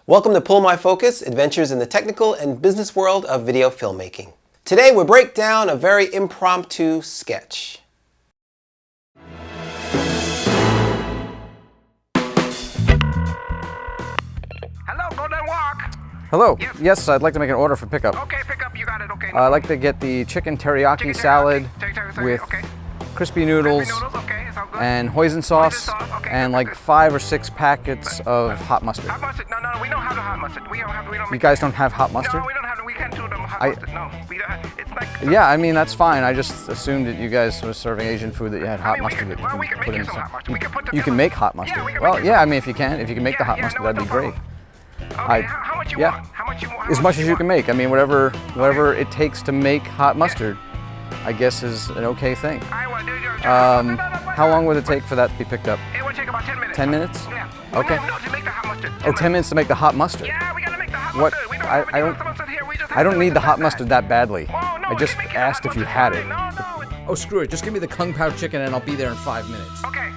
Welcome to Pull My Focus, Adventures in the Technical and Business World of Video Filmmaking. Today we break down a very impromptu sketch. Hello, Golden Walk. Hello. Yes, I'd like to make an order for pickup. Okay, pickup, you got it, okay. I'd like to get the chicken teriyaki salad with crispy noodles and hoisin sauce and like 5 or 6 packets of hot mustard. Hot mustard? No, we don't have the hot mustard. We don't You guys don't have hot mustard? No, we don't have it. We can't do the hot mustard. No, it's like... Yeah, I mean, that's fine. I just assumed that you guys were serving Asian food, that you had hot mustard that you we can can put make in some hot mustard. We can put the You can make hot mustard. Yeah, we can Well, make it. yeah, I mean, if you can make the hot mustard, that'd be great. Okay, how much you want? How much you want? As much as you can make. I mean, whatever it takes to make hot mustard, I guess is an okay thing. How long would it take for that to be picked up? It would take about 10 minutes. 10 minutes? Yeah. Okay. No, to make the hot mustard. Oh, 10 minutes to make the hot mustard? Yeah, we gotta make the hot What? mustard. We don't I have any don't- hot mustard here. We just I don't need the hot mustard that badly. Oh, no, I just we can make asked hot if you mustard. had it. No. Oh, screw it. Just give me the Kung Pao chicken and I'll be there in 5 minutes. Okay.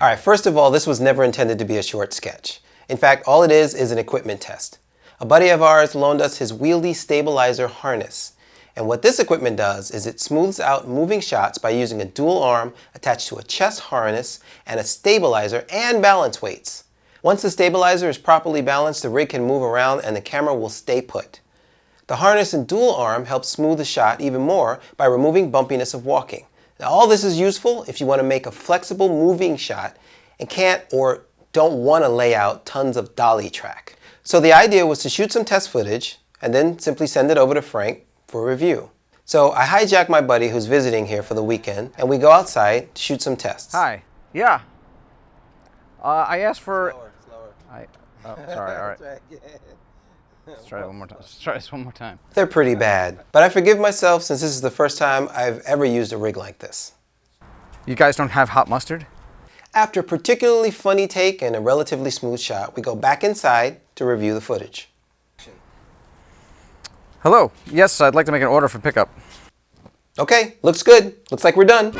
All right, first of all, this was never intended to be a short sketch. In fact, all it is an equipment test. A buddy of ours loaned us his Wieldy stabilizer harness. And what this equipment does is it smooths out moving shots by using a dual arm attached to a chest harness and a stabilizer and balance weights. Once the stabilizer is properly balanced, the rig can move around and the camera will stay put. The harness and dual arm helps smooth the shot even more by removing bumpiness of walking. Now, all this is useful if you want to make a flexible moving shot and can't or don't want to lay out tons of dolly track. So the idea was to shoot some test footage and then simply send it over to Frank for review. So I hijack my buddy who's visiting here for the weekend and we go outside to shoot some tests. Hi. Yeah. I asked for... Slower. Oh, sorry. All right. Let's try it one more time. Let's try this one more time. They're pretty bad, but I forgive myself since this is the first time I've ever used a rig like this. You guys don't have hot mustard? After a particularly funny take and a relatively smooth shot, we go back inside to review the footage. Hello. Yes, I'd like to make an order for pickup. Okay, looks good. Looks like we're done.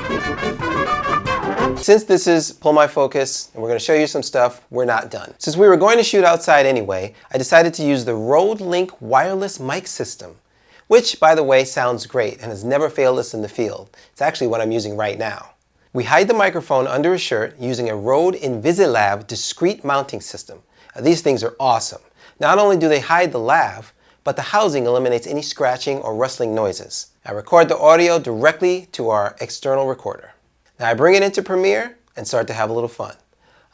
Since this is Pull My Focus and we're going to show you some stuff, we're not done. Since we were going to shoot outside anyway, I decided to use the RodeLink wireless mic system, which, by the way, sounds great and has never failed us in the field. It's actually what I'm using right now. We hide the microphone under a shirt using a Rode invisiLav discrete mounting system. Now, these things are awesome. Not only do they hide the lav, but the housing eliminates any scratching or rustling noises. I record the audio directly to our external recorder. Now I bring it into Premiere and start to have a little fun.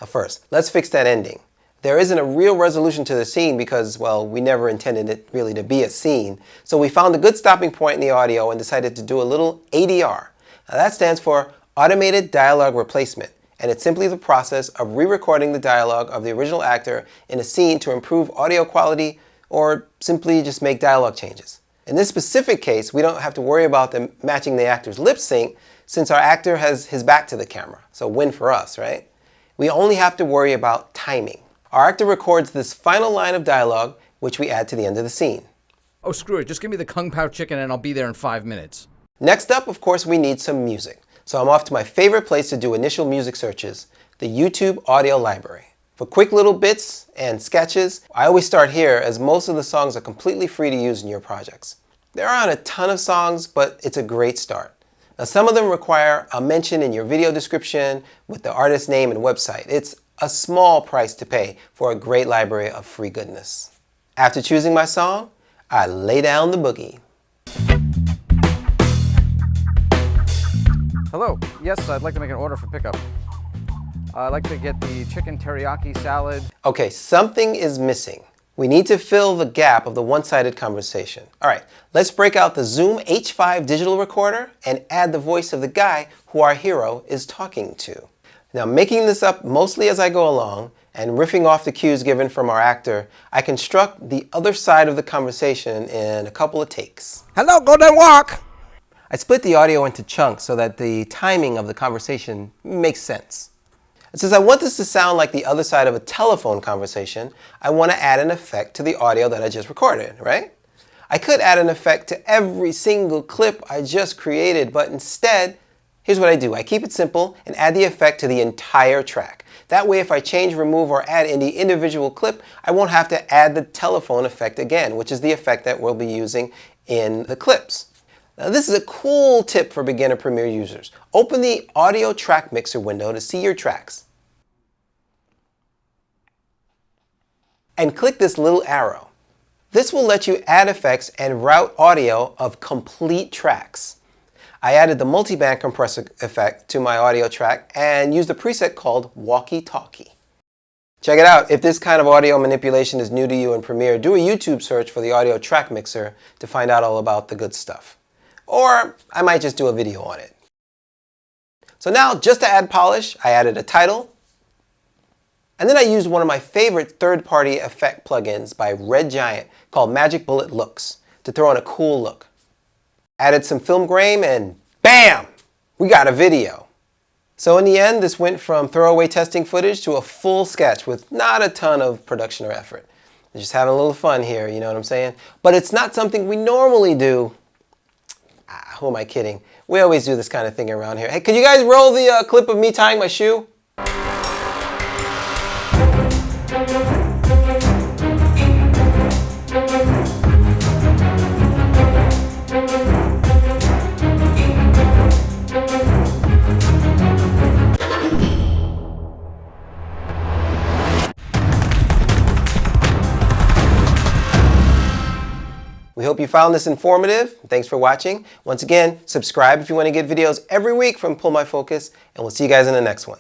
First, let's fix that ending. There isn't a real resolution to the scene because, well, we never intended it really to be a scene. So we found a good stopping point in the audio and decided to do a little ADR. Now that stands for Automated Dialogue Replacement, and it's simply the process of re-recording the dialogue of the original actor in a scene to improve audio quality or simply just make dialogue changes. In this specific case, we don't have to worry about them matching the actor's lip sync since our actor has his back to the camera, so win for us, right? We only have to worry about timing. Our actor records this final line of dialogue, which we add to the end of the scene. Oh, screw it. Just give me the Kung Pao chicken and I'll be there in 5 minutes. Next up, of course, we need some music. So I'm off to my favorite place to do initial music searches, the YouTube audio library. For quick little bits and sketches, I always start here as most of the songs are completely free to use in your projects. There aren't a ton of songs, but it's a great start. Now some of them require a mention in your video description with the artist name and website. It's a small price to pay for a great library of free goodness. After choosing my song, I lay down the boogie. Hello. Yes, I'd like to make an order for pickup. I'd like to get the chicken teriyaki salad. Okay, something is missing. We need to fill the gap of the one-sided conversation. All right, let's break out the Zoom H5 digital recorder and add the voice of the guy who our hero is talking to. Now, making this up mostly as I go along and riffing off the cues given from our actor, I construct the other side of the conversation in a couple of takes. Hello, Golden Walk! I split the audio into chunks so that the timing of the conversation makes sense. And since I want this to sound like the other side of a telephone conversation, I want to add an effect to the audio that I just recorded, right? I could add an effect to every single clip I just created, but instead, here's what I do. I keep it simple and add the effect to the entire track. That way if I change, remove, or add any individual clip, I won't have to add the telephone effect again, which is the effect that we'll be using in the clips. Now this is a cool tip for beginner Premiere users. Open the audio track mixer window to see your tracks. And click this little arrow. This will let you add effects and route audio of complete tracks. I added the multiband compressor effect to my audio track and used a preset called Walkie Talkie. Check it out. If this kind of audio manipulation is new to you in Premiere, do a YouTube search for the audio track mixer to find out all about the good stuff. Or I might just do a video on it. So now, just to add polish, I added a title. And then I used one of my favorite third-party effect plugins by Red Giant called Magic Bullet Looks to throw in a cool look. Added some film grain and bam! We got a video. So in the end, this went from throwaway testing footage to a full sketch with not a ton of production or effort. We're just having a little fun here, you know what I'm saying? But it's not something we normally do. Who am I kidding? We always do this kind of thing around here. Hey, can you guys roll the clip of me tying my shoe? We hope you found this informative. Thanks for watching. Once again, subscribe if you want to get videos every week from Pull My Focus, and we'll see you guys in the next one.